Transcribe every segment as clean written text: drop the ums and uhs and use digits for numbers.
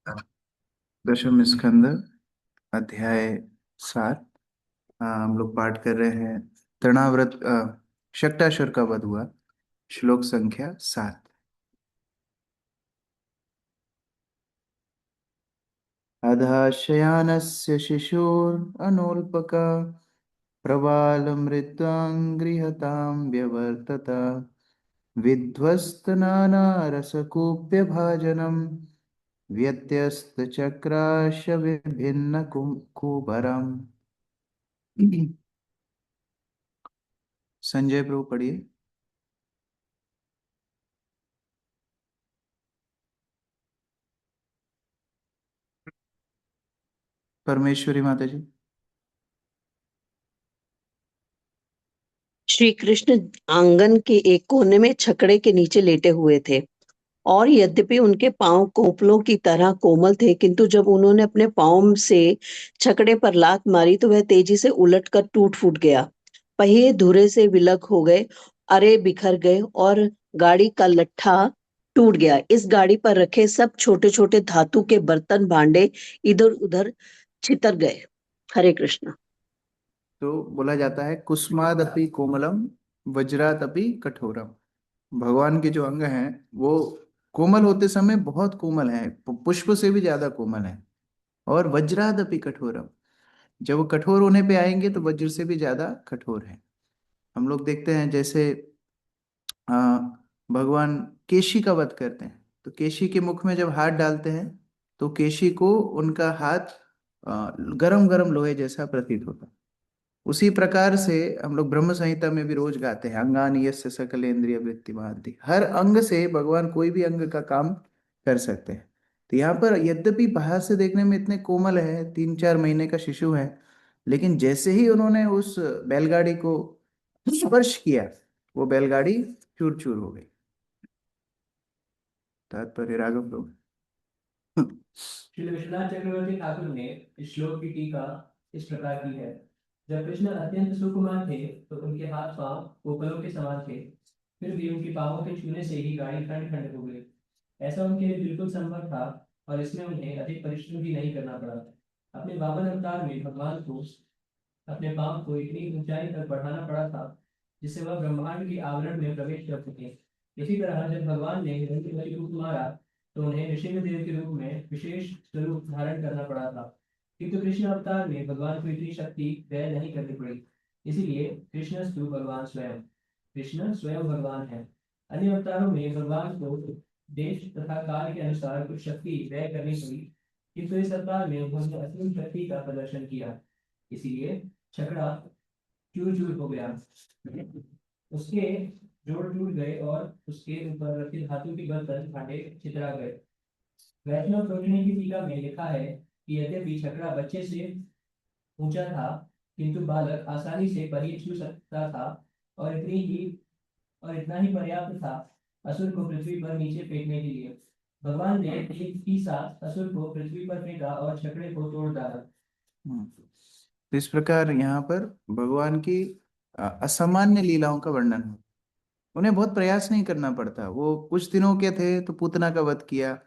दशम स्कंद अध्याय 7। हम लोग पाठ कर रहे हैं तृणाव्रत शक्टासुर का वध हुआ। श्लोक संख्या 7। अधः शयानस्य शिशोरनोल्पका प्रबालमृत्वाङ्गृहतां व्यवर्तत विध्वस्तनानारसकूप्यभाजनम् व्यत्यस्तचक्राश विभिन्न कुबरम्। संजय प्रभु पढ़िए। परमेश्वरी माता जी। श्री कृष्ण आंगन के एक कोने में छकड़े के नीचे लेटे हुए थे और यद्यपि उनके पांव कोपलों की तरह कोमल थे, किंतु जब उन्होंने अपने पांव से छकड़े पर लात मारी तो वह तेजी से उलटकर टूट फूट गया। पहिए धुरे से विलग हो गए, अरे बिखर गए और गाड़ी का लट्ठा टूट गया। इस गाड़ी पर रखे सब छोटे छोटे धातु के बर्तन भांडे इधर उधर छितर गए। हरे कृष्ण। तो बोला जाता है कुस्मादपि कोमलम वज्रादपि कठोरम। भगवान के जो अंग हैं वो कोमल होते समय बहुत कोमल हैं, पुष्प से भी ज्यादा कोमल हैं। और वज्रादपि कठोरम, जब वो कठोर होने पे आएंगे तो वज्र से भी ज्यादा कठोर है। हम लोग देखते हैं जैसे आ, भगवान केशी का वध करते हैं तो केशी के मुख में जब हाथ डालते हैं तो केशी को उनका हाथ गरम गरम लोहे जैसा प्रतीत होता है। उसी प्रकार से हम लोग ब्रह्म संहिता में भी रोज गाते हैं अंगानि यस्य सकलेंद्रिय वृत्ति महंति। हर अंग से भगवान कोई भी अंग का काम कर सकते हैं। तो यहाँ पर यद्यपि बाहर से देखने में इतने कोमल है, 3-4 महीने का शिशु है, लेकिन जैसे ही उन्होंने उस बैलगाड़ी को स्पर्श किया वो बैलगाड़ी चूर चूर हो गई। तात्पर्य राघव लोग। श्री विश्वनाथ चक्रवर्ती ठाकुर ने इस श्लोक की टीका इस प्रकार की है। जब कृष्ण अत्यंत सुकुमार थे तो उनके हाथ पांव कोपलों के समान थे, फिर भी उनके पांवों के छूने से ही गाड़ी खंड खंड हो गई। ऐसा उनके लिए बिल्कुल संभव था और इसमें उन्हें अधिक परिश्रम भी नहीं करना पड़ा। अपने वामन अवतार में भगवान को अपने पांव को इतनी ऊंचाई तक बढ़ाना पड़ा था जिससे वह ब्रह्मांड के आवरण में प्रवेश कर सके। इसी तरह जब भगवान ने हिरण्यकशिपु को मारा तो उन्हें नृसिंहदेव के रूप में विशेष स्वरूप धारण करना पड़ा था, किंतु कृष्ण अवतार में भगवान को इतनी शक्ति व्यय नहीं करनी पड़ी। इसीलिए कृष्णस्तु भगवान स्वयं, कृष्ण स्वयं भगवान है। अन्य अवतारों में भगवान को देश तथा काल के अनुसार कुछ शक्ति व्यय करनी पड़ी, किंतु इस अवतार में उन्होंने असीम शक्ति का प्रदर्शन किया। इसीलिए छकड़ा चूर चूर हो गया, उसके जोड़ टूट गए और उसके ऊपर रखे धातु के बर्तन भांडे छितरा गए। वैष्णव प्रोजनी की टीका में लिखा है कि यद्यपि छकड़ा बच्चे से ऊंचा था, किंतु बालक आसानी से परिय छू सकता था और इतना ही पर्याप्त था असुर को पृथ्वी पर नीचे फेंकने के लिए। भगवान ने एक ही साथ असुर को पृथ्वी पर फेंका और छकड़े को तोड़ डाला। तो इस प्रकार यहाँ पर भगवान की असामान्य लीलाओं का वर्णन है। उन्हें बहुत प्रयास नहीं करना पड़ता। वो कुछ दिनों के थे तो पूतना का वध किया,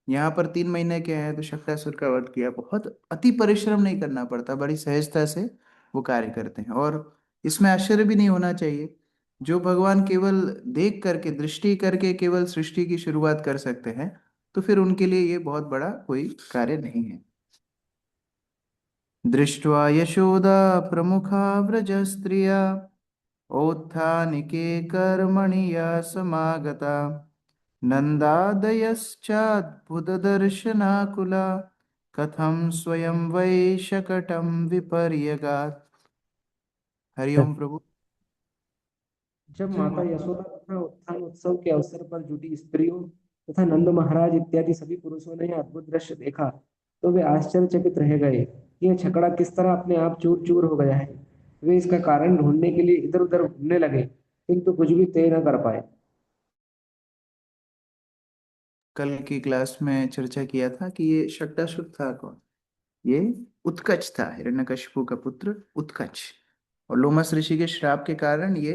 यहाँ पर 3 महीने के हैं तो शक्तासुर का वध किया। बहुत अति परिश्रम नहीं करना पड़ता, बड़ी सहजता से वो कार्य करते हैं। और इसमें आश्चर्य भी नहीं होना चाहिए। जो भगवान केवल देख करके, दृष्टि करके केवल सृष्टि की शुरुआत कर सकते हैं, तो फिर उनके लिए ये बहुत बड़ा कोई कार्य नहीं है। दृष्ट्वा यशोदा प्रमुखा व्रजस्त्रिया औत्थानिके कर्मणि या समागता नन्दादयश्चाद्भुतदर्शनाकुला कथं स्वयं वै शकटं विपर्यगात्। हरिओम प्रभु। जब माता यशोदा तथा उत्थान उत्सव के अवसर पर जुटी स्त्रियों तथा नंद महाराज इत्यादि सभी पुरुषों ने यह अद्भुत दृश्य देखा तो वे आश्चर्यचकित रह गए। यह छकड़ा किस तरह अपने आप चूर चूर हो गया है। वे इसका कारण ढूंढने के लिए इधर उधर घूमने लगे, किंतु कुछ भी तय न कर पाए। कल की क्लास में चर्चा किया था कि ये शक्टासुर था कौन। ये उत्कच था, हिरण्यकशिपु का पुत्र उत्कच। और लोमस ऋषि के श्राप के कारण ये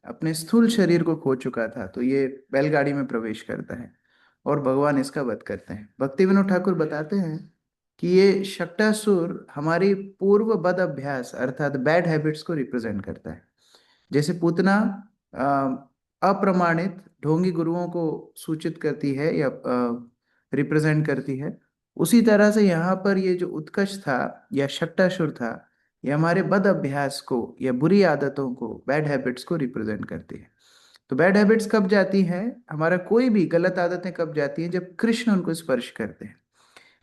अपने स्थूल शरीर को खो चुका था, तो ये बैलगाड़ी में प्रवेश करता है और भगवान इसका वध करते हैं। भक्ति विनोद ठाकुर बताते हैं कि ये शक्टासुर हमारी पूर्व बद अभ्यास अर्थात बैड हैबिट्स को रिप्रेजेंट करता है। जैसे पूतना अप्रमाणित ढोंगी गुरुओं को सूचित करती है या रिप्रेजेंट करती है, उसी तरह से यहाँ पर ये जो उत्कर्ष था या शक्टासुर था, ये हमारे बद अभ्यास को या बुरी आदतों को, बैड हैबिट्स को रिप्रेजेंट करती है। तो बैड हैबिट्स कब जाती हैं, हमारा कोई भी गलत आदतें कब जाती हैं, जब कृष्ण उनको स्पर्श करते हैं।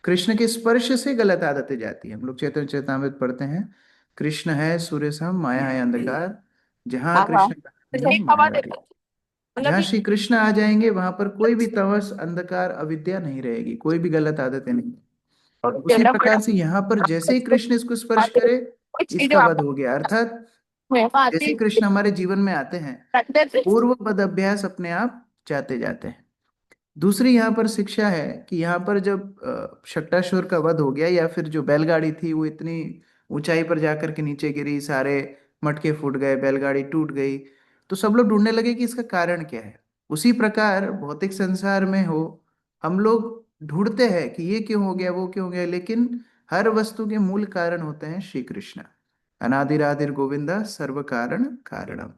कृष्ण के स्पर्श से गलत आदतें जाती हैं। हम लोग चैतन्य चरितमृत पढ़ते हैं, कृष्ण है सूर्य सम माया है अंधकार, जहाँ हाँ हाँ कृष्ण का तो सही संगम खबर माया देते वारी। मतलब जहाँ ये श्री कृष्ण आ जाएंगे वहां पर कोई भी तमस अंधकार अविद्या नहीं रहेगी, कोई भी गलत आदतें नहीं। उसी झेलना प्रकार पड़ा से यहाँ पर जैसे ही कृष्ण इसको स्पर्श आते करे, कोई चीजें इसका वध वापस हो गया। अर्थात में जैसे आती ही कृष्ण हमारे जीवन में आते हैं, रखते थे। पूर्व पद अभ्यास अपने आप जाते जाते हैं। दूसरी यहाँ पर शिक्षा है कि यहाँ पर जब शक्टासुर का वध हो गया, या फिर जो बैलगाड़ी थी वो इतनी ऊंचाई पर जाकर के नीचे गिरी, सारे मटके फूट गए, बैलगाड़ी टूट गई, तो सब लोग ढूंढने लगे कि इसका कारण क्या है। उसी प्रकार भौतिक संसार में हो, हम लोग ढूंढते हैं कि ये क्यों हो गया, वो क्यों हो गया, लेकिन हर वस्तु के मूल कारण होते हैं श्री कृष्ण। अनादिरादिर गोविंदा सर्व कारण कारणम।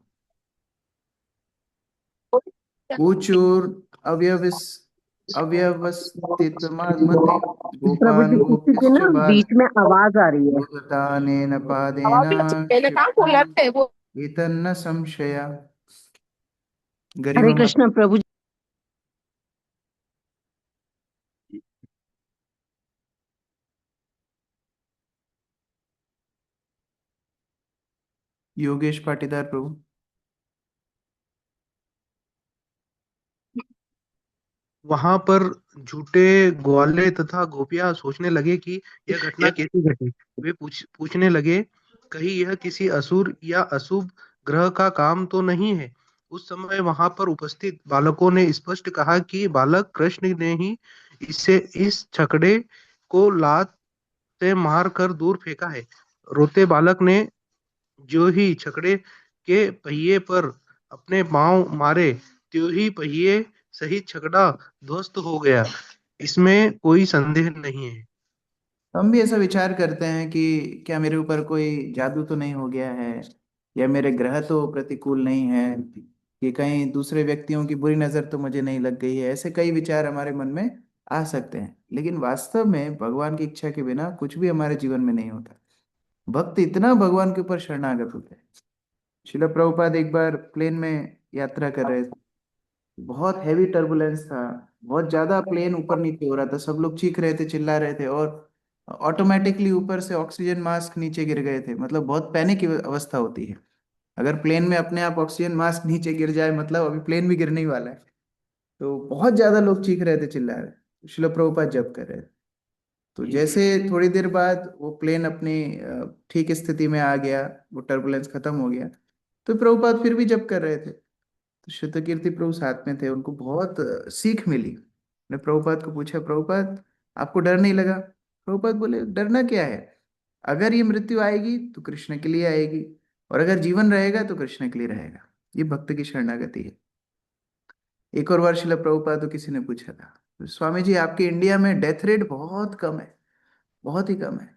ऊचूर अव्यविस अव्यवस्थित मति प्रभु गोपान जी किसी के गोप्यश्च ना बाल बीच में आवाज आ रही है। भुजतानेन हवा पादेन भी अच्छी पहले कहाँ कूलर क्षिप्रं थे वो एतन्न संशया। हरे गरिमा मत। कृष्ण प्रभु योगेश पाटीदार प्रभु। वहां पर झूठे ग्वाले तथा गोपियां सोचने लगे कि यह घटना कैसे घटी। वे पूछने लगे, कहीं यह किसी असुर या अशुभ ग्रह का काम तो नहीं है। उस समय वहां पर उपस्थित बालकों ने स्पष्ट कहा कि बालक कृष्ण ने ही इसे इस छकड़े को लात से मार कर दूर फेंका है। रोते बालक ने जो ही छकड़े के पहिए पर अपने पांव मारे, त्यों ही पहिए सहित छकड़ा ध्वस्त हो गया। इसमें कोई संदेह नहीं है। हम भी ऐसा विचार करते हैं कि क्या मेरे ऊपर कोई जादू तो नहीं हो गया है, या मेरे ग्रह तो प्रतिकूल नहीं है, कि कहीं दूसरे व्यक्तियों की बुरी नजर तो मुझे नहीं लग गई है। ऐसे कई विचार हमारे मन में आ सकते हैं, लेकिन वास्तव में भगवान की इच्छा के बिना कुछ भी हमारे जीवन में नहीं होता। भक्त इतना भगवान के ऊपर शरणागत होते हैं। शिला प्रभुपाद एक बार प्लेन में यात्रा कर रहे थे, बहुत हैवी टर्बुलेंस था, बहुत ज्यादा प्लेन ऊपर नीचे हो रहा था, सब लोग चीख रहे थे, चिल्ला रहे थे, और ऑटोमेटिकली ऊपर से ऑक्सीजन मास्क नीचे गिर गए थे। मतलब बहुत पैनिक की अवस्था होती है, अगर प्लेन में अपने आप ऑक्सीजन मास्क नीचे गिर जाए, मतलब अभी प्लेन भी गिरने ही वाला है। तो बहुत ज्यादा लोग चीख रहे थे, चिल्ला रहे थे, शिला प्रभुपाद जप कर रहे थे। तो जैसे थोड़ी देर बाद वो प्लेन अपनी ठीक स्थिति में आ गया, वो टर्बुलेंस खत्म हो गया, तो प्रभुपाद फिर भी जप कर रहे थे। तो श्रुतकीर्ति प्रभु साथ में थे, उनको बहुत सीख मिली। ने प्रभुपाद को पूछा, प्रभुपाद आपको डर नहीं लगा? प्रभुपाद बोले, डरना क्या है, अगर ये मृत्यु आएगी तो कृष्ण के लिए आएगी, और अगर जीवन रहेगा तो कृष्ण के लिए रहेगा। ये भक्त की शरणागति है। एक और बार शिला प्रभुपाद को किसी ने पूछा था, स्वामी जी आपके इंडिया में डेथ रेट बहुत कम है, बहुत ही कम है,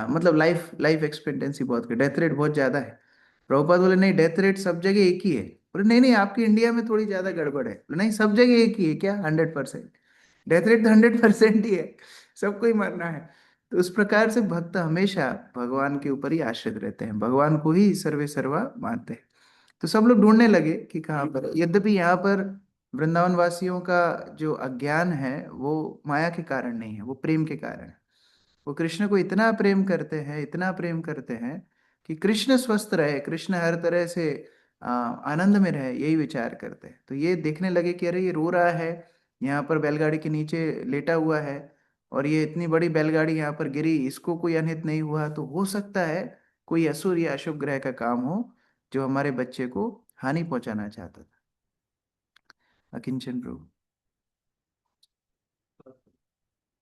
मतलब लाइफ लाइफ एक्सपेक्टेंसी बहुत कम, डेथ रेट बहुत ज्यादा है। प्रभुपाद बोले, नहीं डेथ रेट सब जगह एक ही है। बोले, नहीं नहीं आपकी इंडिया में थोड़ी ज्यादा गड़बड़ है। बोले, नहीं सब जगह एक ही है क्या? 100%। डेथ रेट तो 100% ही है, सबको ही मरना है। तो उस प्रकार से भक्त हमेशा भगवान के ऊपर ही आश्रित रहते हैं, भगवान को ही सर्वे सर्वा मानते हैं। तो सब लोग ढूंढने लगे कि कहाँ पर, यद्यपि यहाँ पर वृंदावन वासियों का जो अज्ञान है वो माया के कारण नहीं है, वो प्रेम के कारण है। वो कृष्ण को इतना प्रेम करते हैं, इतना प्रेम करते हैं कि कृष्ण स्वस्थ रहे, कृष्ण हर तरह से आनंद में रहे, यही विचार करते हैं। तो ये देखने लगे कि अरे ये रो रहा है, यहाँ पर बैलगाड़ी के नीचे लेटा हुआ है, और ये इतनी बड़ी बैलगाड़ी यहाँ पर गिरी, इसको कोई अनहित नहीं हुआ, तो हो सकता है कोई असुर या अशुभ ग्रह का काम हो जो हमारे बच्चे को हानि पहुंचाना चाहता था। अकिंचन प्रभु।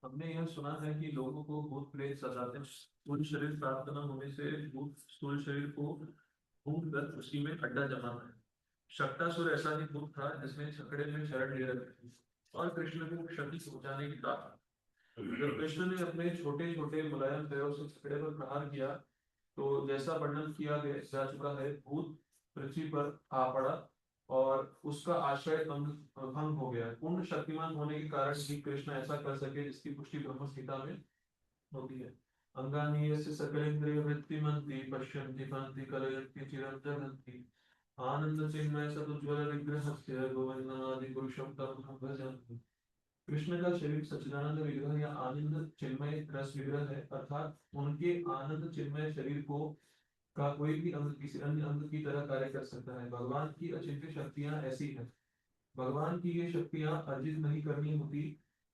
हमने यह सुना है कि लोगों को भूत प्रेत सताते हैं। स्थूल शरीर प्राप्त न होने से भूत स्थूल शरीर को भूत कर उसी में अड्डा जमाना है। शक्तासुर ऐसा ही भूत था जिसने छकड़े में शरण ले रखी थी। और कृष्ण को क्षति पहुंचाने की ताकत। जब कृष्ण ने अपने छोटे छोटे मुलायम पैरों से छकड़े पर प्रहार किया तो जैसा वर्णन किया गया जा चुका है, भूत पृथ्वी पर आ पड़ा और उसका आश्रय भंग हो गया। पूर्ण शक्तिमान होने के कारण ही कृष्ण ऐसा कर सके, जिसकी पुष्टि ब्रह्म गीता में होती है। अंगानि यस्य सकलेन्द्रिय वृत्तिमन्ति पश्यन्ति कान्ति कलयन्ति चिरं जगन्ति आनंद चिन्मय सदुज्ज्वल विग्रहस्य गोविन्दमादि पुरुषं तं भजन्ति। कृष्ण का शरीर सच्चिदानंद विग्रह या आनंद चिन्मय रस विग्रह है, अर्थात उनके आनंद चिन्मय शरीर को का कोई भी अंग किसी अन्य अंग की तरह कार्य कर सकता है। भगवान की अचिंत्य शक्तियां ऐसी हैं। भगवान की ये शक्तियां अर्जित नहीं करनी होती,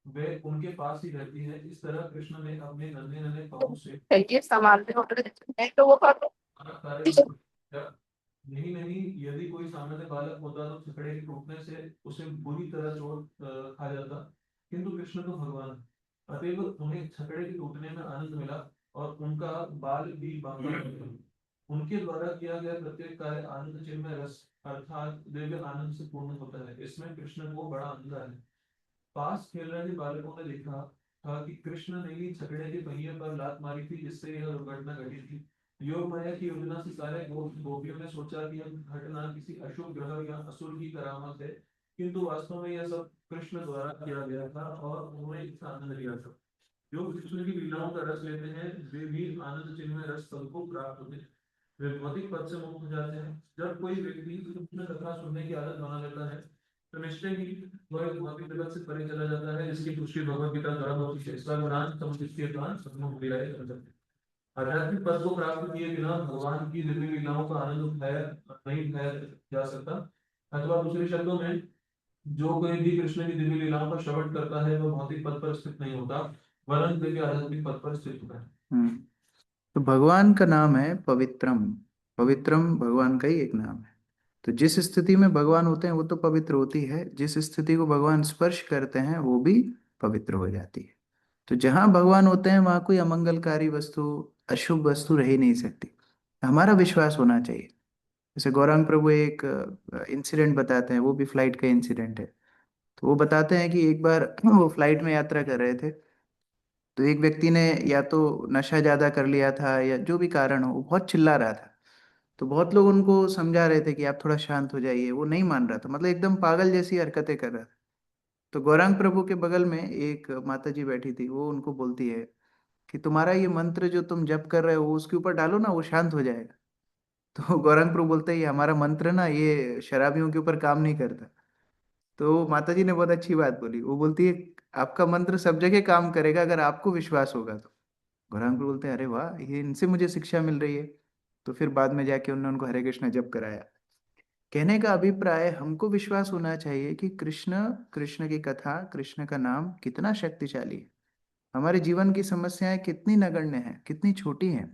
वे उनके पास ही रहती है। इस तरह कृष्ण ने अपने नन्हे नन्हे पाँव से चाहिए सामान में ऑर्डर नहीं तो वो कर सारा कार्य को किया। यही नहीं, यदि कोई सामान्य बालक होता तो छकड़े के टूटने से उसे बुरी तरह चोट खा जाता, किंतु कृष्ण तो भगवान है। अतएव उन्हें छकड़े के टूटने में आनंद मिला और उनका बाल भी बांका हो गया। उनके द्वारा किया गया प्रत्येक कार्य आनंद चिन्मय रस अर्थात दिव्य आनंद से पूर्ण होता है। इसमें कृष्ण को बड़ा आनंद है। पास खेल रहे बालकों ने देखा था कि कृष्ण ने ही छकड़े के पहिए पर लात मारी थी, जिससे यह दुर्घटना घटी थी। योग माया की योजना से सारे गोपियों ने सोचा कि यह घटना किसी अशुभ ग्रह या असुर की करामात है, किंतु वास्तव में यह सब कृष्ण द्वारा किया गया था और उन्होंने इसका आनंद लिया था। जो कृष्ण की लीलाओं का रस लेते हैं वे भी आनंद चिन्मय रस पद को प्राप्त होते हैं। वे भौतिक पद से मुक्त हो जाते हैं। जब कोई व्यक्ति कृष्ण कथा सुनने की आदत बना लेता है तो निश्चय ही वह भौतिक जगत से परे चला जाता है, जिसकी पुष्टि भगवत गीता द्वारा होती है। इसका ज्ञान समुचित ज्ञान सद्गुण विराय कर सकते हैं। आध्यात्मिक पद को प्राप्त किए बिना भगवान की दिव्य लीलाओं का आनंद नहीं उठाया जा सकता। अथवा दूसरे शब्दों में, जो कोई भी कृष्ण की दिव्य लीलाओं का श्रवण करता है वह भौतिक पद पर स्थित नहीं होता, वरन दिव्य आध्यात्मिक पद पर स्थित होता है। तो भगवान का नाम है पवित्रम। पवित्रम भगवान का ही एक नाम है। तो जिस स्थिति में भगवान होते हैं वो तो पवित्र होती है, जिस स्थिति को भगवान स्पर्श करते हैं वो भी पवित्र हो जाती है। तो जहां भगवान होते हैं वहां कोई अमंगलकारी वस्तु, अशुभ वस्तु रह ही नहीं सकती। हमारा विश्वास होना चाहिए। जैसे गौरांग प्रभु एक इंसिडेंट बताते हैं, वो भी फ्लाइट का इंसिडेंट है। तो वो बताते हैं कि एक बार वो फ्लाइट में यात्रा कर रहे थे, तो एक व्यक्ति ने या तो नशा ज्यादा कर लिया था या जो भी कारण हो, वो बहुत चिल्ला रहा था। तो बहुत लोग उनको समझा रहे थे कि आप थोड़ा शांत हो जाइए, वो नहीं मान रहा था, मतलब एकदम पागल जैसी हरकतें कर रहा था। तो गौरांग प्रभु के बगल में एक माता जी बैठी थी, वो उनको बोलती है कि तुम्हारा ये मंत्र जो तुम जप कर रहे हो उसके ऊपर डालो ना, वो शांत हो जाएगा। तो गौरांग प्रभु बोलते हैं ये हमारा मंत्र ना, ये शराबियों के ऊपर काम नहीं करता। तो माता जी ने बहुत अच्छी बात बोली, वो बोलती है आपका मंत्र सब जगह काम करेगा अगर आपको विश्वास होगा तो। गौरांग प्रभु बोलते हैं अरे वाह, ये इनसे मुझे शिक्षा मिल रही है। तो फिर बाद में जाके उन्होंने उनको हरे कृष्ण जप कराया। कहने का अभिप्राय, हमको विश्वास होना चाहिए कि कृष्ण, कृष्ण की कथा, कृष्ण का नाम कितना शक्तिशाली है। हमारे जीवन की समस्याएं कितनी नगण्य हैं, कितनी छोटी हैं।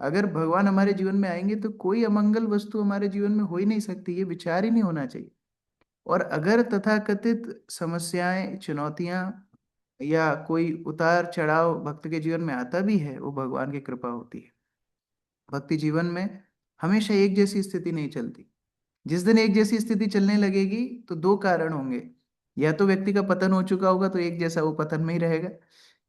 अगर भगवान हमारे जीवन में आएंगे तो कोई अमंगल वस्तु हमारे जीवन में हो ही नहीं सकती, ये विचार ही नहीं होना चाहिए। और अगर तथाकथित समस्याएं, चुनौतियां या कोई उतार चढ़ाव भक्त के जीवन में आता भी है, वो भगवान की कृपा होती है। भक्ति जीवन में हमेशा एक जैसी स्थिति नहीं चलती। जिस दिन एक जैसी स्थिति चलने लगेगी तो दो कारण होंगे, या तो व्यक्ति का पतन हो चुका होगा तो एक जैसा वो पतन में ही रहेगा,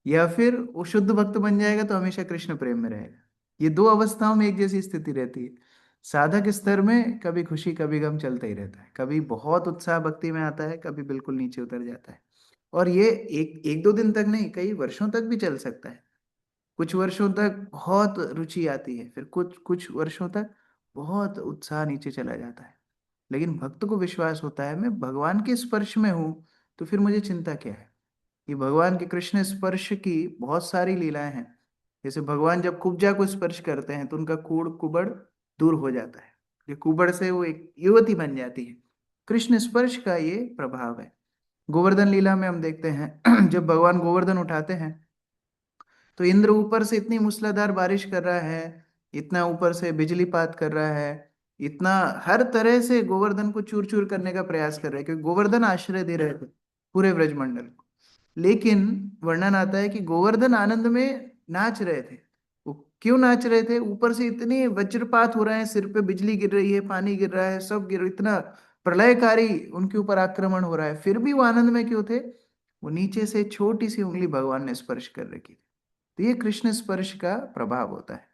या फिर वो शुद्ध भक्त बन जाएगा तो हमेशा कृष्ण प्रेम में रहेगा। ये दो अवस्थाओं में एक जैसी स्थिति रहती है। साधक स्तर में कभी खुशी कभी गम चलता ही रहता है, कभी बहुत उत्साह भक्ति में आता है, कभी बिल्कुल नीचे उतर जाता है। और ये एक एक दो दिन तक नहीं, कई वर्षों तक भी चल सकता है। कुछ वर्षों तक बहुत रुचि आती है, फिर कुछ कुछ वर्षों तक बहुत उत्साह नीचे चला जाता है। लेकिन भक्त को विश्वास होता है मैं भगवान के स्पर्श में हूं, तो फिर मुझे चिंता क्या है। ये भगवान के कृष्ण स्पर्श की बहुत सारी लीलाएं हैं। जैसे भगवान जब कुब्जा को स्पर्श करते हैं तो उनका कूड़ कुबड़ दूर हो जाता है, ये कुबड़ से वो एक युवती बन जाती है। कृष्ण स्पर्श का ये प्रभाव है। गोवर्धन लीला में हम देखते हैं जब भगवान गोवर्धन उठाते हैं तो इंद्र ऊपर से इतनी मूसलाधार बारिश कर रहा है, इतना ऊपर से बिजलीपात कर रहा है, इतना हर तरह से गोवर्धन को चूर चूर करने का प्रयास कर रहे हैं, क्योंकि गोवर्धन आश्रय दे रहे थे पूरे ब्रजमंडल को। लेकिन वर्णन आता है कि गोवर्धन आनंद में नाच रहे थे। वो क्यों नाच रहे थे? ऊपर से इतनी वज्रपात हो रहा है, सिर पे बिजली गिर रही है, पानी गिर रहा है, सब गिर, इतना प्रलयकारी उनके ऊपर आक्रमण हो रहा है, फिर भी वो आनंद में क्यों थे? वो नीचे से छोटी सी उंगली भगवान ने स्पर्श कर रखी थी। तो ये कृष्ण स्पर्श का प्रभाव होता है।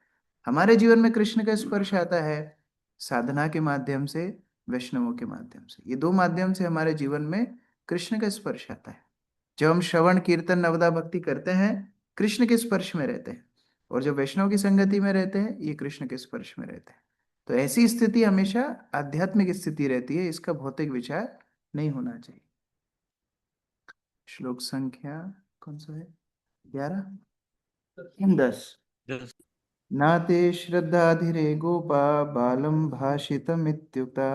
हमारे जीवन में कृष्ण का स्पर्श आता है साधना के माध्यम से, वैष्णवों के माध्यम से। ये दो माध्यम से हमारे जीवन में कृष्ण का स्पर्श आता है। जब हम श्रवण कीर्तन नवदा भक्ति करते हैं, कृष्ण के स्पर्श में रहते हैं, और जब वैष्णव की संगति में रहते हैं, ये कृष्ण के स्पर्श में रहते हैं। तो ऐसी स्थिति हमेशा आध्यात्मिक स्थिति रहती है, इसका भौतिक विचार नहीं होना चाहिए। श्लोक संख्या कौन सा है? 11 10। नाते श्रद्धाधिरे गोपा बालं भाषितमित्युक्ता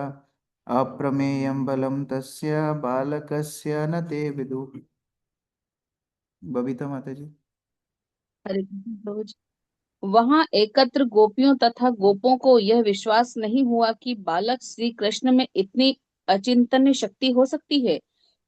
अप्रमेयं बलं तस्य बालकस्य न ते विदुः। बबीता माता जी। हरे कृष्ण प्रभु जी। वहां एकत्र गोपियों तथा गोपों को यह विश्वास नहीं हुआ कि बालक श्री कृष्ण में इतनी अचिंतन्य शक्ति हो सकती है,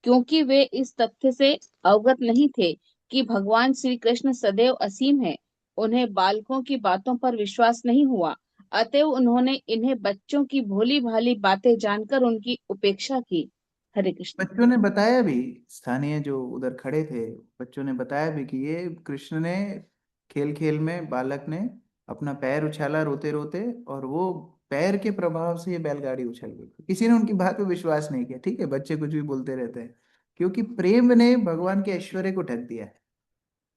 क्योंकि वे इस तथ्य से अवगत नहीं थे कि भगवान श्री कृष्ण सदैव असीम है। उन्हें बालकों की बातों पर विश्वास नहीं हुआ, अतएव उन्होंने इन्हें बच्चों की भोली भाली बातें जानकर उनकी उपेक्षा की। हरे कृष्ण। बच्चों ने बताया भी, स्थानीय जो उधर खड़े थे, बच्चों ने बताया भी कि ये कृष्ण ने खेल खेल में, बालक ने अपना पैर उछाला रोते रोते, और वो पैर के प्रभाव से ये बैलगाड़ी उछल गई। किसी ने उनकी बात पे विश्वास नहीं किया। ठीक है, बच्चे कुछ भी बोलते रहते हैं, क्योंकि प्रेम ने भगवान के ऐश्वर्य को ढक दिया है।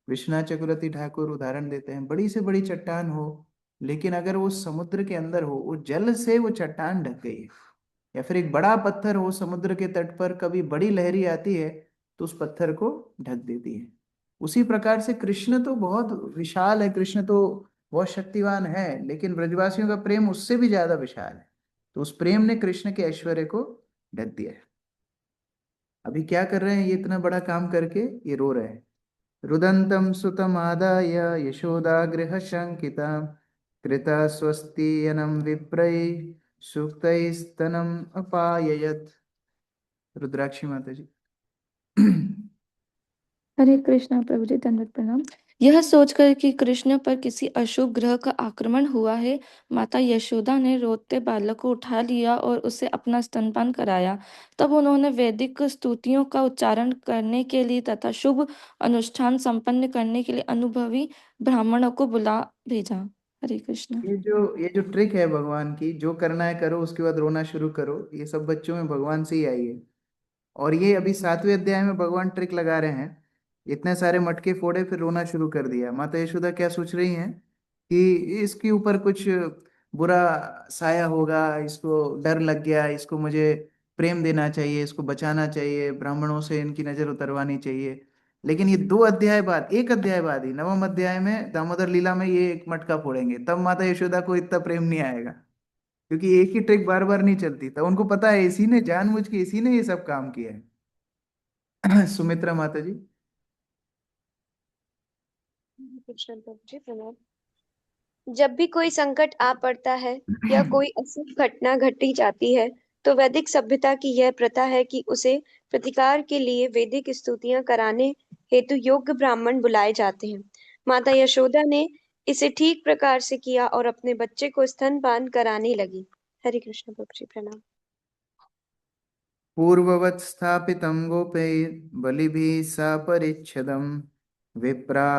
विश्वनाथ चक्रवर्ती ठाकुर उदाहरण देते हैं, बड़ी से बड़ी चट्टान हो, लेकिन अगर वो समुद्र के अंदर हो, वो जल से वो चट्टान ढक गई है। या फिर एक बड़ा पत्थर हो समुद्र के तट पर, कभी बड़ी लहरी आती है तो उस पत्थर को ढक देती है। उसी प्रकार से कृष्ण तो बहुत विशाल है, कृष्ण तो बहुत शक्तिवान है, लेकिन ब्रजवासियों का प्रेम उससे भी ज्यादा विशाल है। तो उस प्रेम ने कृष्ण के ऐश्वर्य को ढक दिया है। अभी क्या कर रहे हैं ये? इतना बड़ा काम करके ये रो रहे हैं। रुदन्तं सुतमादाय यशोदागृह शंकिता कृता स्वस्तियनं विप्रै सूक्तैस्तनम् अपाययत्। रुद्राक्षी माता जी। हरे कृष्णा प्रभु जी, दंडवत प्रणाम। यह सोचकर कि कृष्ण पर किसी अशुभ ग्रह का आक्रमण हुआ है, माता यशोदा ने रोते बालक को उठा लिया और उसे अपना स्तनपान कराया। तब उन्होंने वैदिक स्तुतियों का उच्चारण करने के लिए तथा शुभ अनुष्ठान संपन्न करने के लिए अनुभवी ब्राह्मणों को बुला भेजा। हरे कृष्णा। ये जो ट्रिक है भगवान की, जो करना है करो, उसके बाद रोना शुरू करो, ये सब बच्चों में भगवान से ही आई है। और ये अभी 7वें अध्याय में भगवान ट्रिक लगा रहे हैं। इतने सारे मटके फोड़े, फिर रोना शुरू कर दिया। माता यशोदा क्या सोच रही हैं कि इसके ऊपर कुछ बुरा साया होगा, इसको डर लग गया, इसको मुझे प्रेम देना चाहिए, इसको बचाना चाहिए, ब्राह्मणों से इनकी नजर उतरवानी चाहिए। लेकिन ये 2 अध्याय बाद, 1 अध्याय बाद ही 9वें अध्याय में दामोदर लीला में ये एक मटका फोड़ेंगे, तब माता यशोदा को इतना प्रेम नहीं आएगा। क्योंकि एक ही ट्रिक बार बार नहीं चलती, तब उनको पता है इसी ने जानबूझ के, इसी ने ये सब काम किया है। सुमित्रा माता जी। कृष्ण प्रभु जी प्रणाम। जब भी कोई संकट आ पड़ता है या कोई अशुभ घटना घटी जाती है, तो वैदिक सभ्यता की यह प्रथा है कि उसे प्रतिकार के लिए वैदिक स्तुतियां कराने हेतु योग्य ब्राह्मण बुलाए जाते हैं। माता यशोदा ने इसे ठीक प्रकार से किया और अपने बच्चे को स्तनपान कराने लगी। हरे कृष्ण प्रभु जी प्रणाम। पूर्ववत् स्थापितं गोपैर्बलिभिः सापरिच्छदं विप्रा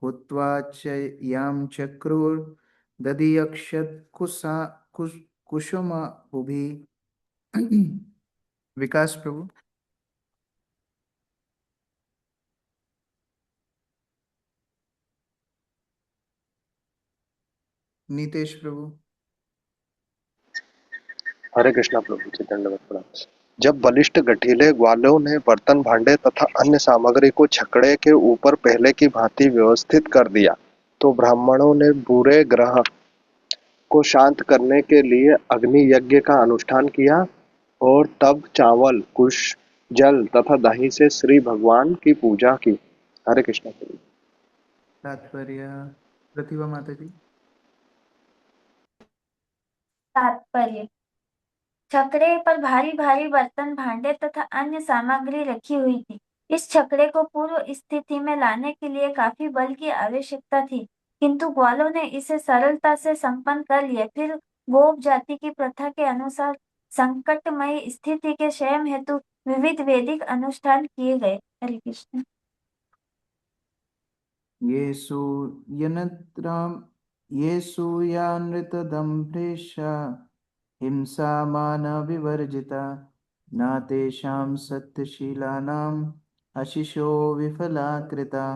हुत्वा च यां चक्रुर्दधियक्षत् कुसुमाभुभिः। विकास प्रभु। नीतेश प्रभु। हरे कृष्णा प्रभु जी, दंडवत प्रणाम। जब बलिष्ठ गठीले ग्वालों ने बर्तन भांडे तथा अन्य सामग्री को छकड़े के ऊपर पहले की भांति व्यवस्थित कर दिया, तो ब्राह्मणों ने बुरे ग्रह को शांत करने के लिए अग्नि यज्ञ का अनुष्ठान किया और तब चावल, कुश, जल तथा दही से श्री भगवान की पूजा की। हरे कृष्णा प्रभु। तात्पर्य प्रतिभा माता जी। तात्पर्य: छकड़े पर भारी भारी बर्तन भांडे तथा अन्य सामग्री रखी हुई थी। इस छकड़े को पूर्व स्थिति में लाने के लिए काफी बल की आवश्यकता थी, किंतु ग्वालों ने इसे सरलता से संपन्न कर लिया। फिर गोप जाति की प्रथा के अनुसार संकटमय स्थिति के क्षय हेतु विविध वैदिक अनुष्ठान किए गए। हरे कृष्ण। ये सूयनत्राम ये सूयानृतदम्भ्रेशा हिंसा मानविवर्जिता न तेषां सत्यशीलानाम् आशिषो विफला कृता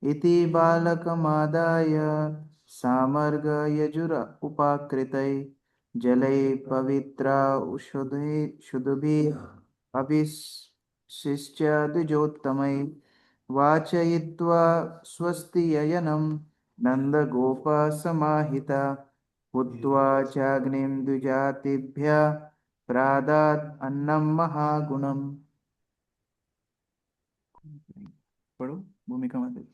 इति बालकमादाय सामर्गयजुर उपाकृतै जलै पवित्रा उषधै शुद्धभिः अभिषिच्य द्विजोत्तमै वाचयित्वा स्वस्ति ययनं नन्दगोपसमाहिता हुत्वा चाग्निं द्विजातिभ्यः प्रादात् अन्नं महागुणम्। पढ़ो भूमिका माता जी।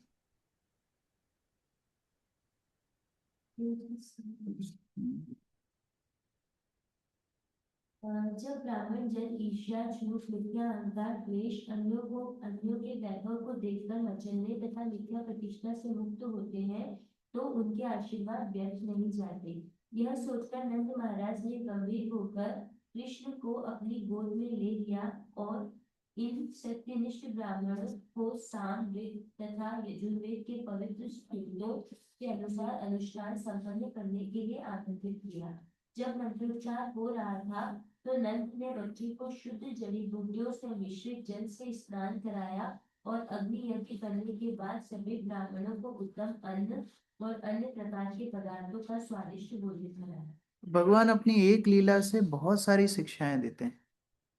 जब ब्राह्मण जन ईर्ष्या, झूठ, मिथ्या अहंकार, द्वेष, अन्यों के वैभव को देखकर मचलने तथा मिथ्या प्रतिष्ठा से मुक्त होते हैं तो उनके आशीर्वाद व्यर्थ नहीं जाते। यह सोचकर नंद महाराज ने गंभीर होकर कृष्ण को अपनी गोद में ले लिया और इन सत्यनिष्ठ ब्राह्मणों को साम, वेद तथा यजुर्वेद के पवित्र सूक्तों के अनुसार अनुष्ठान संपन्न करने के लिए आमंत्रित किया। जब मंत्रोच्चार हो रहा था तो नंद ने बच्ची को शुद्ध जड़ी बूटियों से मिश्रित जल से स्नान कराया और अग्नि यज्ञ करने के बाद सभी ब्राह्मणों को उत्तम अन्न और अन्य प्रकार के पदार्थों का स्वादिष्ट भोजन कराया। भगवान अपनी एक लीला से बहुत सारी शिक्षाएं देते हैं।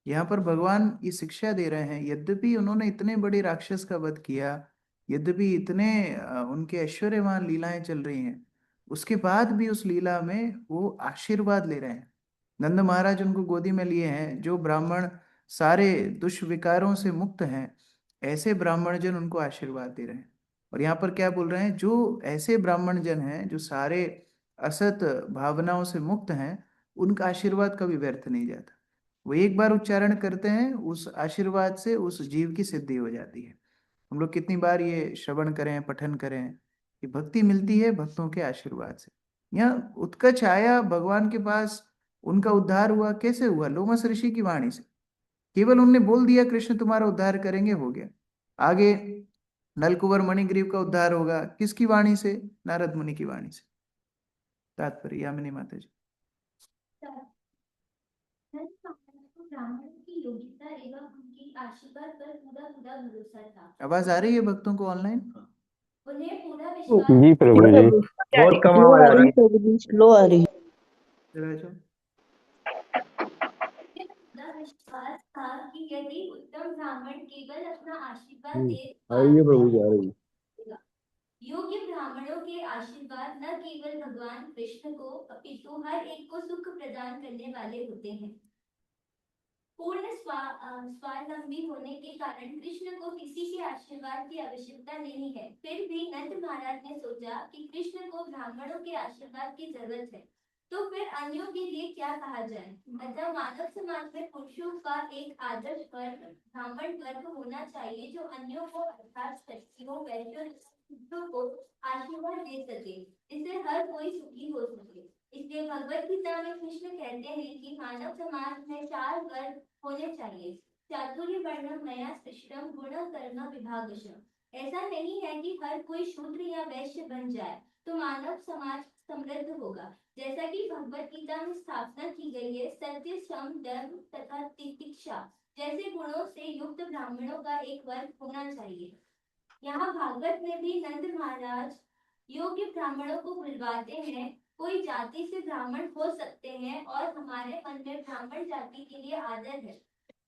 यहाँ पर भगवान ये शिक्षा दे रहे हैं, यद्यपि उन्होंने इतने बड़े राक्षस का वध किया, यद्यपि इतने उनके ऐश्वर्यवान लीलाएं चल रही हैं, उसके बाद भी उस लीला में वो आशीर्वाद ले रहे हैं। नंद महाराज उनको गोदी में लिए हैं। जो ब्राह्मण सारे दुष्विकारों से मुक्त हैं, ऐसे ब्राह्मण जन उनको आशीर्वाद दे रहे हैं। और यहाँ पर क्या बोल रहे हैं, जो ऐसे ब्राह्मण जन हैं जो सारे असत भावनाओं से मुक्त हैं, उनका आशीर्वाद कभी व्यर्थ नहीं जाता। वो एक बार उच्चारण करते हैं, उस आशीर्वाद से उस जीव की सिद्धि हो जाती है। हम लोग कितनी बार ये श्रवण करें, पठन करें कि भक्ति मिलती है भक्तों के आशीर्वाद से। यहाँ उत्कच आया भगवान के पास, उनका उद्धार हुआ। कैसे हुआ? लोमस ऋषि की वाणी से। केवल उनने बोल दिया कृष्ण तुम्हारा उद्धार करेंगे, हो गया। आगे नलकुबर मणिग्रीव का उद्धार होगा, किसकी वाणी से? नारद मुनि की वाणी से। तात्पर्य यामिनी माता जी। ब्राह्मणों की योग्यता एवं उनकी आशीर्वाद पर पूरा पूरा भरोसा था। आवाज आ रही है भक्तों को ऑनलाइन? उन्हें पूरा विश्वास जी प्रभु जी, बहुत कम स्लो आवाज आ आ रही रही है प्रभु जी, स्लो आ रही है। विश्वास था कि यदि उत्तम ब्राह्मण केवल अपना आशीर्वाद है। दे आ रही है प्रभु जी, आ रही है। योग्य ब्राह्मणों के आशीर्वाद न केवल भगवान कृष्ण को अपितु हर एक को सुख प्रदान करने वाले होते हैं। पूर्ण स्वावलंबी होने के कारण कृष्ण को किसी के आशीर्वाद की आवश्यकता नहीं है। फिर भी नंद महाराज ने सोचा कि कृष्ण को ब्राह्मणों के आशीर्वाद की जरूरत है, तो फिर अन्यों के लिए क्या कहा जाए। अतः मानव समाज में पुरुषों का एक आदर्श वर्ग ब्राह्मण वर्ग होना चाहिए जो अन्यों को अर्थात स्त्रियों, वैश्यों को आशीर्वाद दे सके, इससे हर कोई सुखी हो सके। इसलिए भगवत गीता में कृष्ण कहते हैं कि मानव समाज में 4 वर्ग होने चाहिए। चातुर्य वर्णम मया सृष्टम गुण कर्म विभागशः। ऐसा नहीं है कि हर कोई शूद्र या वैश्य बन जाए तो मानव समाज समृद्ध होगा। जैसा कि भगवत गीता में स्थापना की गई है, सत्य, सम, धर्म तथा तितिक्षा जैसे गुणों से युक्त ब्राह्मणों का एक वर्ग होना चाहिए। यहाँ भागवत में भी नंद महाराज योग्य ब्राह्मणों को बुलवाते हैं। कोई जाति से ब्राह्मण हो सकते हैं और हमारे मन में ब्राह्मण जाति के लिए आदर है,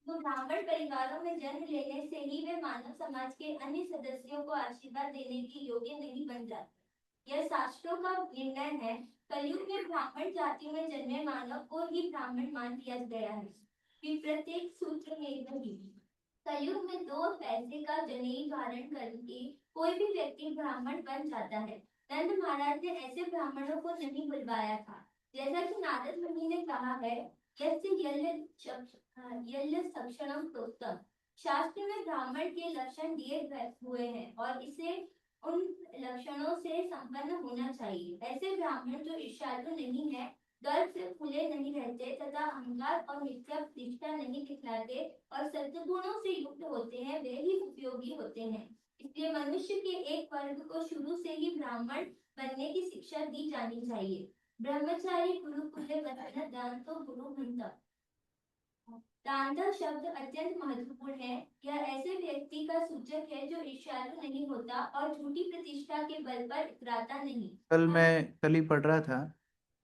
तो ब्राह्मण परिवारों में जन्म लेने से ही वे मानव समाज के अन्य सदस्यों को आशीर्वाद देने के योग्य नहीं बन जाते। यह शास्त्रों का निर्णय है। कलयुग में ब्राह्मण जाति में जन्मे मानव को ही ब्राह्मण मान लिया गया है कि प्रत्येक सूत्र में भी कलयुग में 2 पैसे का जनेऊ धारण करके कोई भी व्यक्ति ब्राह्मण बन जाता है। नंद महाराज ने ऐसे ब्राह्मणों को नहीं बुलवाया था। जैसा कि नारद मुनि ने कहा है, यल्य सक्षणम प्रोक्तम। शास्त्र में ब्राह्मण के लक्षण दिए हुए हैं और इसे उन लक्षणों से संपन्न होना चाहिए। ऐसे ब्राह्मण जो ईर्ष्यालु नहीं है, गर्व से फूले नहीं रहते तथा अहंकार और मिथ्या प्रतिष्ठा नहीं दिखलाते और सद्गुणों से युक्त होते हैं, वे ही उपयोगी होते हैं। इसलिए मनुष्य के एक वर्ग को शुरू से ही ब्राह्मण बनने की शिक्षा दी जानी चाहिए। ब्रह्मचारी गुरुकुले वतन दान तो गुरु भंता। दानता शब्द अत्यंत महत्वपूर्ण है। यह ऐसे व्यक्ति का सूचक है जो ईर्ष्यालु नहीं होता और झूठी प्रतिष्ठा के बल पर इतराता नहीं। कल ही पढ़ रहा था,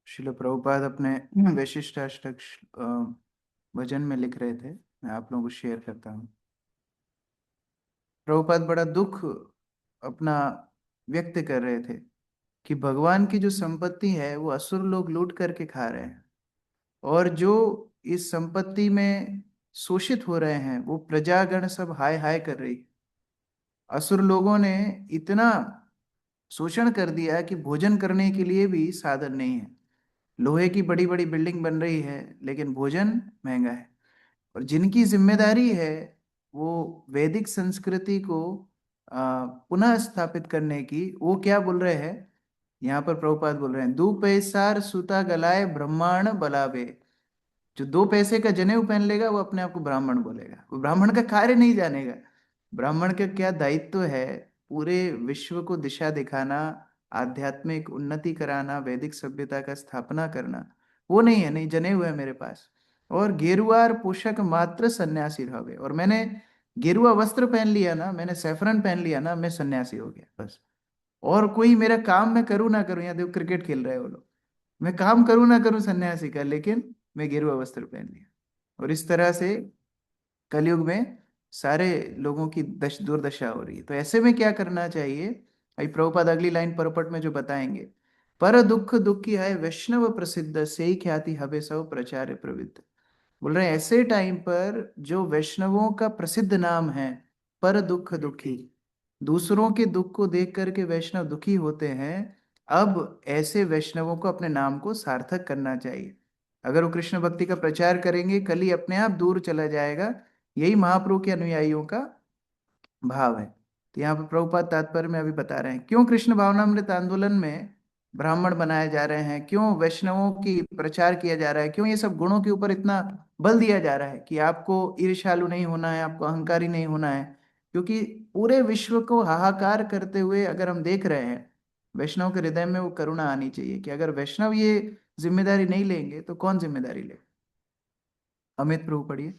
श्रील प्रभुपाद अपने वैशिष्टाष्टक भजन में लिख रहे थे, मैं आप लोगों को शेयर करता हूँ। प्रभुपाद बड़ा दुख अपना व्यक्त कर रहे थे कि भगवान की जो संपत्ति है वो असुर लोग लूट करके खा रहे हैं, और जो इस संपत्ति में शोषित हो रहे हैं वो प्रजागण सब हाय हाय कर रही है। असुर लोगों ने इतना शोषण कर दिया कि भोजन करने के लिए भी साधन नहीं है। लोहे की बड़ी बड़ी बिल्डिंग बन रही है लेकिन भोजन महंगा है। और जिनकी जिम्मेदारी है वो वैदिक संस्कृति को पुनः स्थापित करने की, वो क्या बोल रहे हैं यहाँ पर? प्रभुपाद बोल रहे हैं, दो पैसार सूता गलाए ब्रह्मांड बलावे। जो 2 पैसे का जनेऊ पहन लेगा वो अपने आप को ब्राह्मण बोलेगा, वो ब्राह्मण का कार्य नहीं जानेगा। ब्राह्मण का क्या दायित्व है? पूरे विश्व को दिशा दिखाना, आध्यात्मिक उन्नति कराना, वैदिक सभ्यता का स्थापना करना। वो नहीं है, नहीं जनेऊ है मेरे पास। और गेरुआर पोषक मात्र सन्यासी रहे। और मैंने गेरुआ वस्त्र पहन लिया ना, मैंने सैफरन पहन लिया ना, मैं सन्यासी हो गया बस। और कोई मेरा काम मैं करूँ ना करूँ, यहाँ देखो क्रिकेट खेल रहे हैं वो लोग, मैं काम करूँ ना करूँ सन्यासी का, लेकिन मैं गेरुआ वस्त्र पहन लिया। और इस तरह से कलयुग में सारे लोगों की दुर्दशा हो रही है। तो ऐसे में क्या करना चाहिए? भाई प्रभुपाद अगली लाइन परपट में जो बताएंगे, पर दुख दुखी है वैष्णव प्रसिद्ध से ही ख्याति हबे सब प्रचार प्रवृत्त। बोल रहे हैं ऐसे टाइम पर जो वैष्णवों का प्रसिद्ध नाम है पर दुख दुखी, दूसरों के दुख को देख करके वैष्णव दुखी होते हैं। अब ऐसे वैष्णवों को अपने नाम को सार्थक करना चाहिए। अगर वो कृष्ण भक्ति का प्रचार करेंगे, कल ही अपने आप दूर चला जाएगा। यही महाप्रभु के अनुयायियों का भाव है। तो यहाँ पर प्रभुपाद तात्पर्य में अभी बता रहे हैं क्यों कृष्ण भावनामृत आंदोलन में ब्राह्मण बनाए जा रहे हैं, क्यों वैष्णवों की प्रचार किया जा रहा है, क्यों ये सब गुणों के ऊपर इतना बल दिया जा रहा है कि आपको ईर्ष्यालु नहीं होना है, आपको अहंकारी नहीं होना है। क्योंकि पूरे विश्व को हाहाकार करते हुए अगर हम देख रहे हैं, वैष्णव के हृदय में वो करुणा आनी चाहिए कि अगर वैष्णव ये जिम्मेदारी नहीं लेंगे तो कौन जिम्मेदारी ले? अमित प्रभु पढ़िए।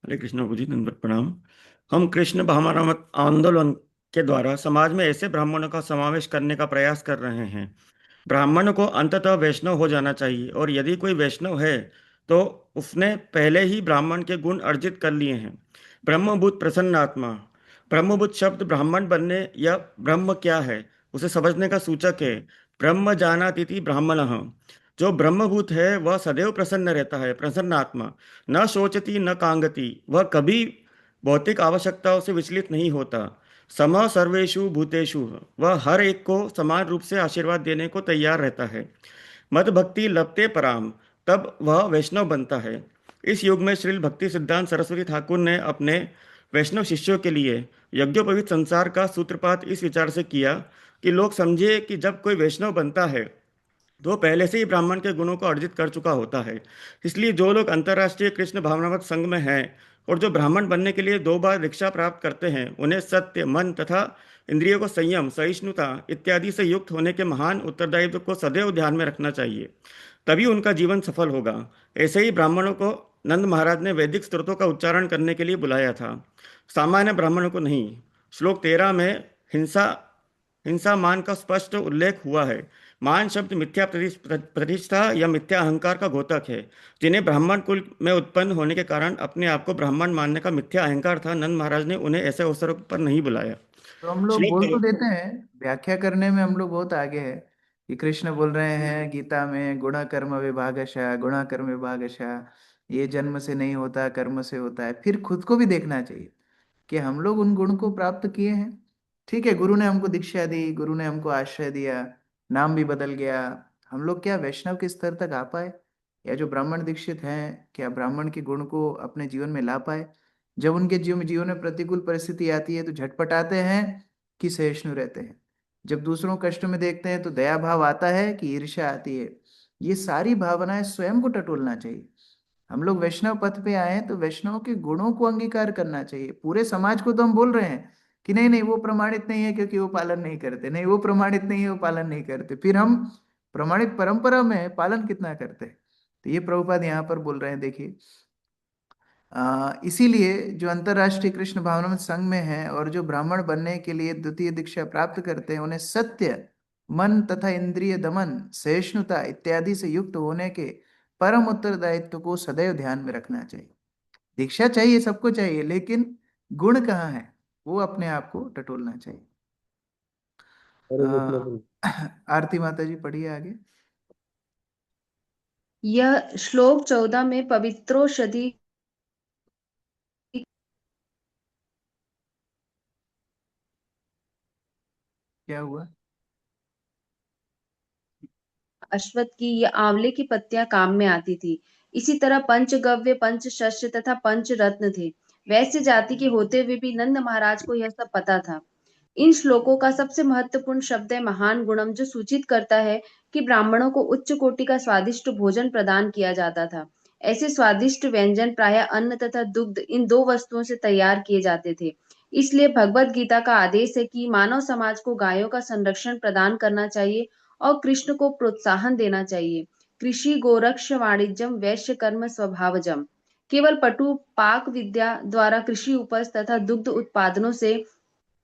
हरे कृष्ण जी, दंडवत प्रणाम। हम कृष्ण भावनामृत आंदोलन के द्वारा समाज में ऐसे ब्राह्मणों का समावेश करने का प्रयास कर रहे हैं। ब्राह्मण को अंततः वैष्णव हो जाना चाहिए, और यदि कोई वैष्णव है तो उसने पहले ही ब्राह्मण के गुण अर्जित कर लिए हैं। ब्रह्मभूत प्रसन्नात्मा। ब्रह्मभूत शब्द ब्राह्मण बनने या ब्रह्म क्या है उसे समझने का सूचक है। ब्रह्म जानातीति ब्राह्मणः। जो ब्रह्मभूत है वह सदैव प्रसन्न रहता है, प्रसन्नात्मा। न शोचती न कांगती, वह कभी भौतिक आवश्यकताओं से विचलित नहीं होता। सम सर्वेषु भूतेषु, वह हर एक को समान रूप से आशीर्वाद देने को तैयार रहता है। मद भक्ति लभते पराम, तब वह वैष्णव बनता है। इस युग में श्रील भक्ति सिद्धांत सरस्वती ठाकुर ने अपने वैष्णव शिष्यों के लिए यज्ञोपवीत संसार का सूत्रपात इस विचार से किया कि लोग समझे कि जब कोई वैष्णव बनता है तो पहले से ही ब्राह्मण के गुणों को अर्जित कर चुका होता है। इसलिए जो लोग अंतर्राष्ट्रीय कृष्ण भावनामृत संघ में हैं और जो ब्राह्मण बनने के लिए 2 बार दीक्षा प्राप्त करते हैं, उन्हें सत्य, मन तथा इंद्रियों को संयम, सहिष्णुता इत्यादि से युक्त होने के महान उत्तरदायित्व को सदैव ध्यान में रखना चाहिए, तभी उनका जीवन सफल होगा। ऐसे ही ब्राह्मणों को नंद महाराज ने वैदिक स्त्रोतों का उच्चारण करने के लिए बुलाया था, सामान्य ब्राह्मणों को नहीं। श्लोक 13 में हिंसा हिंसा मान का स्पष्ट उल्लेख हुआ है। मान शब्द मिथ्या प्रतिष्ठा या मिथ्या अहंकार का घोतक है। जिन्हें ब्राह्मण कुल में उत्पन्न होने के कारण अपने आप को ब्राह्मण मानने का मिथ्या अहंकार था, नंद महाराज ने उन्हें ऐसे अवसरों पर नहीं बुलाया। तो हम लोग बोल तो देते हैं, व्याख्या करने में हम लोग बहुत आगे है कि कृष्ण बोल रहे हैं गीता में गुण कर्म विभागशः, गुण कर्म विभागशः, ये जन्म से नहीं होता कर्म से होता है। फिर खुद को भी देखना चाहिए कि हम लोग उन गुण को प्राप्त किए हैं। ठीक है, गुरु ने हमको दीक्षा दी, गुरु ने हमको आश्रय दिया, नाम भी बदल गया। हम लोग क्या वैष्णव के स्तर तक आ पाए? या जो ब्राह्मण दीक्षित हैं, क्या ब्राह्मण के गुण को अपने जीवन में ला पाए? जब उनके जीवन में प्रतिकूल परिस्थिति आती है तो झटपटाते हैं कि सहिष्णु रहते हैं? जब दूसरों को कष्ट में देखते हैं तो दया भाव आता है कि ईर्ष्या आती है? ये सारी भावनाएं स्वयं को टटोलना चाहिए। हम लोग वैष्णव पथ पे आए हैं तो वैष्णव के गुणों को अंगीकार करना चाहिए। पूरे समाज को तो हम बोल रहे हैं कि नहीं नहीं वो प्रमाणित नहीं है क्योंकि वो पालन नहीं करते, नहीं वो प्रमाणित नहीं है वो पालन नहीं करते, फिर हम प्रमाणित परंपरा में पालन कितना करते हैं? तो ये प्रभुपाद यहाँ पर बोल रहे हैं, देखिए इसीलिए जो अंतर्राष्ट्रीय कृष्ण भावनामृत संघ में है और जो ब्राह्मण बनने के लिए द्वितीय दीक्षा प्राप्त करते हैं, उन्हें सत्य, मन तथा इंद्रिय दमन, सहिष्णुता इत्यादि से युक्त होने के परम उत्तरदायित्व को सदैव ध्यान में रखना चाहिए। दीक्षा चाहिए, सबको चाहिए, लेकिन गुण कहाँ है वो अपने आप को टटोलना चाहिए। हरे कृष्ण प्रभु। आरती माता जी पढ़िए आगे। यह श्लोक 14 में पवित्रोषधि क्या हुआ? अश्वत्थ की ये आंवले की पत्तियां काम में आती थी। इसी तरह पंचगव्य, पंचशस्य तथा पंचरत्न थे। वैश्य जाति के होते हुए भी नंद महाराज को यह सब पता था। इन श्लोकों का सबसे महत्वपूर्ण शब्द है महान गुणम, जो सूचित करता है कि ब्राह्मणों को उच्च कोटि का स्वादिष्ट भोजन प्रदान किया जाता था। ऐसे स्वादिष्ट व्यंजन प्रायः अन्न तथा दुग्ध, इन दो वस्तुओं से तैयार किए जाते थे। इसलिए भगवत गीता का आदेश है कि मानव समाज को गायों का संरक्षण प्रदान करना चाहिए और कृष्ण को प्रोत्साहन देना चाहिए। कृषि गोरक्ष वाणिज्यम वैश्य कर्म स्वभावजम। केवल पटु पाक विद्या द्वारा कृषि उपज तथा दुग्ध उत्पादनों से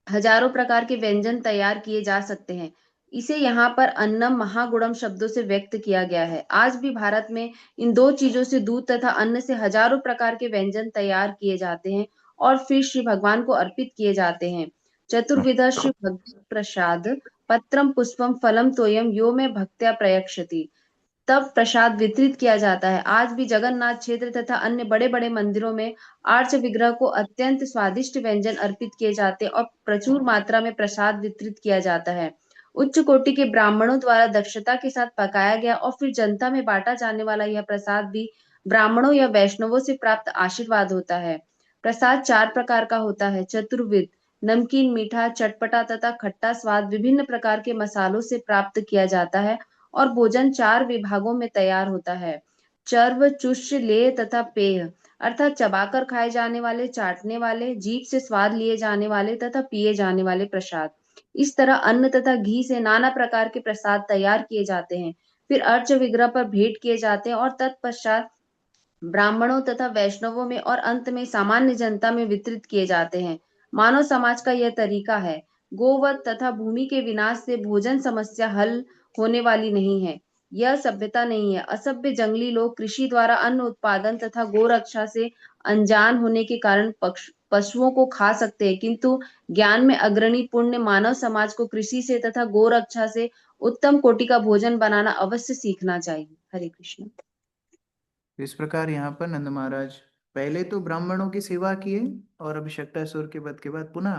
हजारों प्रकार के व्यंजन तैयार किए जा सकते हैं। इसे यहाँ पर अन्नम महागुणम शब्दों से व्यक्त किया गया है। आज भी भारत में इन दो चीजों से, दूध तथा अन्न से, हजारों प्रकार के व्यंजन तैयार किए जाते हैं और फिर श्री भगवान को अर्पित किए जाते हैं। चतुर्विध श्री भगवत प्रसाद पत्रम पुष्पम फलम तोयम यो में भक्त्या प्रयक्षति। तब प्रसाद वितरित किया जाता है। आज भी जगन्नाथ क्षेत्र तथा अन्य बड़े बड़े मंदिरों में आर्च विग्रह को अत्यंत स्वादिष्ट व्यंजन अर्पित किए जाते हैं और प्रचुर मात्रा में प्रसाद वितरित किया जाता है। उच्च कोटि के ब्राह्मणों द्वारा दक्षता के साथ पकाया गया और फिर जनता में बांटा जाने वाला यह प्रसाद भी ब्राह्मणों या वैष्णवों से प्राप्त आशीर्वाद होता है। प्रसाद 4 प्रकार का होता है। चतुर्विध, नमकीन, मीठा, चटपटा तथा खट्टा स्वाद विभिन्न प्रकार के मसालों से प्राप्त किया जाता है और भोजन 4 विभागों में तैयार होता है। चर्व, चुष्य, लेह तथा पेय, अर्थात चबाकर खाए जाने वाले, चाटने वाले, जीभ से स्वाद लिए जाने वाले तथा पिए जाने वाले प्रसाद। इस तरह अन्न तथा घी से नाना प्रकार के प्रसाद तैयार किए जाते हैं, फिर अर्च विग्रह पर भेंट किए जाते हैं और तत्पश्चात ब्राह्मणों तथा वैष्णवों में और अंत में सामान्य जनता में वितरित किए जाते हैं। मानव समाज का यह तरीका है। गोवध तथा भूमि के विनाश से भोजन समस्या हल होने वाली नहीं है। यह सभ्यता नहीं है। असभ्य जंगली लोग कृषि द्वारा अन्न उत्पादन तथा गोरक्षा से अनजान होने के कारण पशुओं को खा सकते हैं, किंतु ज्ञान में अग्रणी पुण्य मानव समाज को कृषि से तथा गोरक्षा से उत्तम कोटि का भोजन बनाना अवश्य सीखना चाहिए। हरे कृष्ण। इस प्रकार यहाँ पर नंद महाराज पहले तो ब्राह्मणों की सेवा किए और अभी शक्टासुर के वध के बाद पुनः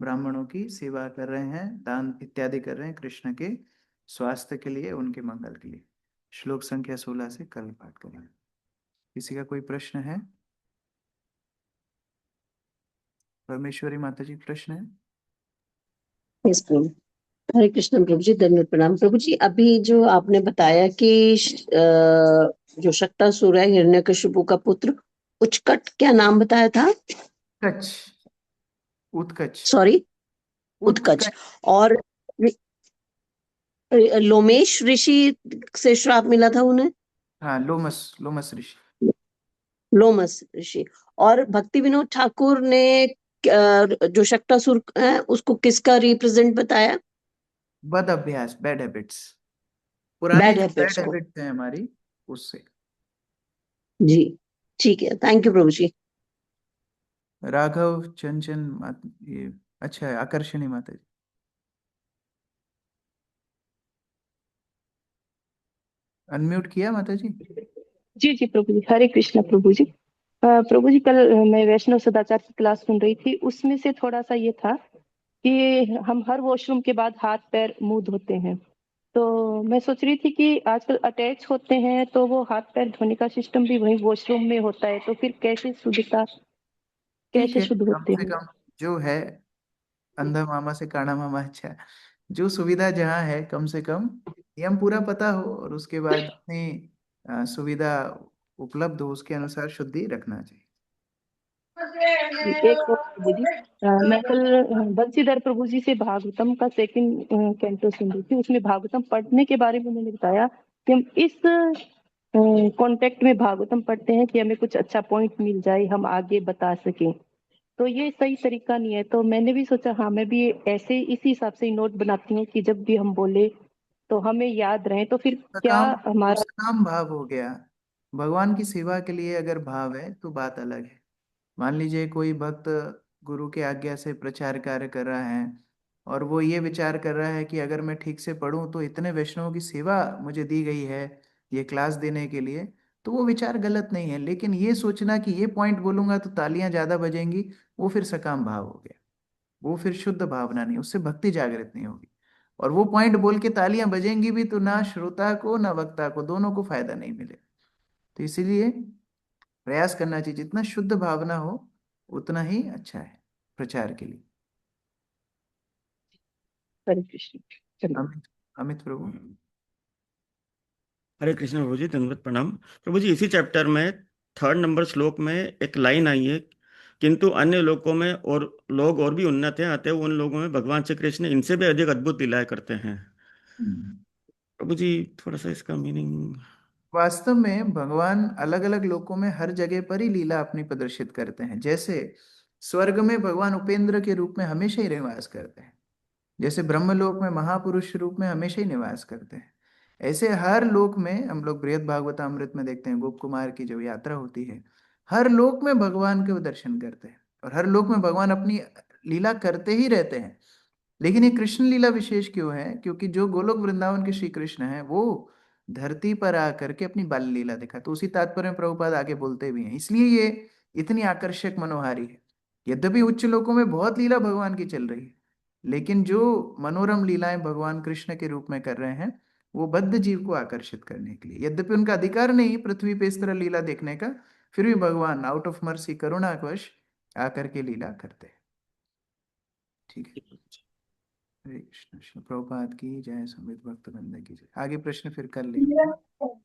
ब्राह्मणों की सेवा कर रहे हैं, दान इत्यादि कर रहे हैं कृष्ण के स्वास्थ्य के लिए, उनके मंगल के लिए। श्लोक संख्या 16 से कल पाठ करेंगे। किसी का कोई प्रश्न है? परमेश्वरी माता जी प्रश्न है? यस प्रभु। हरे कृष्ण प्रभु जी, धन्यवाद प्रणाम प्रभु जी। अभी जो आपने बताया कि जो शक्टासुर है हिरण्यकशिपु का पुत्र, उचकट, क्या नाम बताया था? उत्कच, उत्कच, सॉरी, उत्कच। और लोमेश ऋषि से श्राप मिला था उन्हें। हाँ, लोमस ऋषि, लोमस ऋषि। और भक्ति विनोद ठाकुर ने जो शक्टासुर है उसको किसका रिप्रेजेंट बताया? बद अभ्यास, बैड हैबिट्स, पुरानी बैड जो हैबिट्स बैड को। हैबिट्स हैं हमारी, उससे। जी ठीक है, थैंक यू प्रभु जी। राघव चंचन ये अच्छा है, आकर्षणी माता जी। अनम्यूट किया माता जी? जी जी प्रभु जी, हरे कृष्णा प्रभु जी। प्रभु जी, कल मैं वैष्णव सदाचार की क्लास सुन रही थी, उसमें से थोड़ा सा ये था कि हम हर वॉशरूम के बाद हाथ पैर मुंह धोते हैं। तो मैं सोच रही थी कि आजकल अटैच होते हैं तो वो हाथ पैर धोने का सिस्टम भी वही वॉशरूम में होता है, तो फिर कैसे शुद्धता, ठीक कैसे है, शुद्ध कम होते से हैं? कम जो है, अंधा मामा से काना मामा अच्छा है। जो सुविधा जहाँ है कम से कम नियम पूरा पता हो और उसके बाद जितनी सुविधा उपलब्ध हो उसके अनुसार शुद्धि रखना चाहिए। एक और प्रभु जी, मैं कल बंसीधर प्रभु जी से भागवतम का सेकंड कैंटो सुन रही थी। उसमें भागवतम पढ़ने के बारे में उन्होंने बताया कि हम इस कॉन्टेक्ट में भागवतम पढ़ते हैं कि हमें कुछ अच्छा पॉइंट मिल जाए, हम आगे बता सकें। तो ये सही तरीका नहीं है। तो मैंने भी सोचा हाँ मैं भी ऐसे इसी हिसाब से नोट बनाती हूँ कि जब भी हम बोले तो हमें याद रहे। तो फिर क्या सकाम तो हमारा सकाम भाव हो गया। भगवान की सेवा के लिए अगर भाव है तो बात अलग है। मान लीजिए कोई भक्त गुरु के आज्ञा से प्रचार कार्य कर रहा है और वो ये विचार कर रहा है कि अगर मैं ठीक से पढूं तो इतने वैष्णवों की सेवा मुझे दी गई है ये क्लास देने के लिए, तो वो विचार गलत नहीं है। लेकिन ये सोचना कि ये पॉइंट बोलूंगा तो तालियां ज्यादा बजेंगी, वो फिर सकाम भाव हो गया। वो फिर शुद्ध भावना नहीं, उससे भक्ति जागृत नहीं होगी। और वो पॉइंट बोल के तालियां बजेंगी भी तो ना श्रोता को ना वक्ता को, दोनों को फायदा नहीं मिले। तो इसीलिए प्रयास करना चाहिए जितना शुद्ध भावना हो उतना ही अच्छा है प्रचार के लिए। हरे कृष्ण। चलो अमित अमित प्रभु। हरे कृष्ण प्रभु जी, दंडवत प्रणाम। प्रभु जी, इसी चैप्टर में 3rd नंबर श्लोक में एक लाइन आई है, किंतु अन्य लोकों में और लोग और भी उन्नत हैं, अतः उन लोगों में भगवान श्री कृष्ण इनसे भी अधिक अद्भुत लीलाएं करते हैं। प्रभु जी, थोड़ा सा इसका मीनिंग। वास्तव में भगवान अलग अलग लोकों में हर जगह पर ही लीला अपनी प्रदर्शित करते हैं। जैसे स्वर्ग में भगवान उपेंद्र के रूप में हमेशा ही निवास करते हैं, जैसे ब्रह्मलोक में महापुरुष रूप में हमेशा ही निवास करते हैं, ऐसे हर लोक में हम लोग बृहद भागवतामृत में देखते हैं गोप कुमार की जब यात्रा होती है, हर लोक में भगवान के वो दर्शन करते हैं और हर लोक में भगवान अपनी लीला करते ही रहते हैं। लेकिन ये कृष्ण लीला विशेष क्यों है? क्योंकि जो गोलोक वृंदावन के श्री कृष्ण हैं वो धरती पर आकर के अपनी बाल लीला दिखा, तो उसी तात्पर्य में प्रभुपाद आगे बोलते भी हैं, इसलिए ये इतनी आकर्षक मनोहारी है। यद्यपि उच्च लोकों में बहुत लीला भगवान की चल रही है, लेकिन जो मनोरम लीलाएं भगवान कृष्ण के रूप में कर रहे हैं वो बद्ध जीव को आकर्षित करने के लिए, यद्यपि उनका अधिकार नहीं पृथ्वी पे इस तरह लीला देखने का, फिर भी भगवान आउट ऑफ मर्सी करुणावश आकर के लीला करते हैं। ठीक है। हरे कृष्ण। श्री प्रभुपाद की जय। संबित भक्त बंदे की जय। आगे प्रश्न फिर कर लेंगे।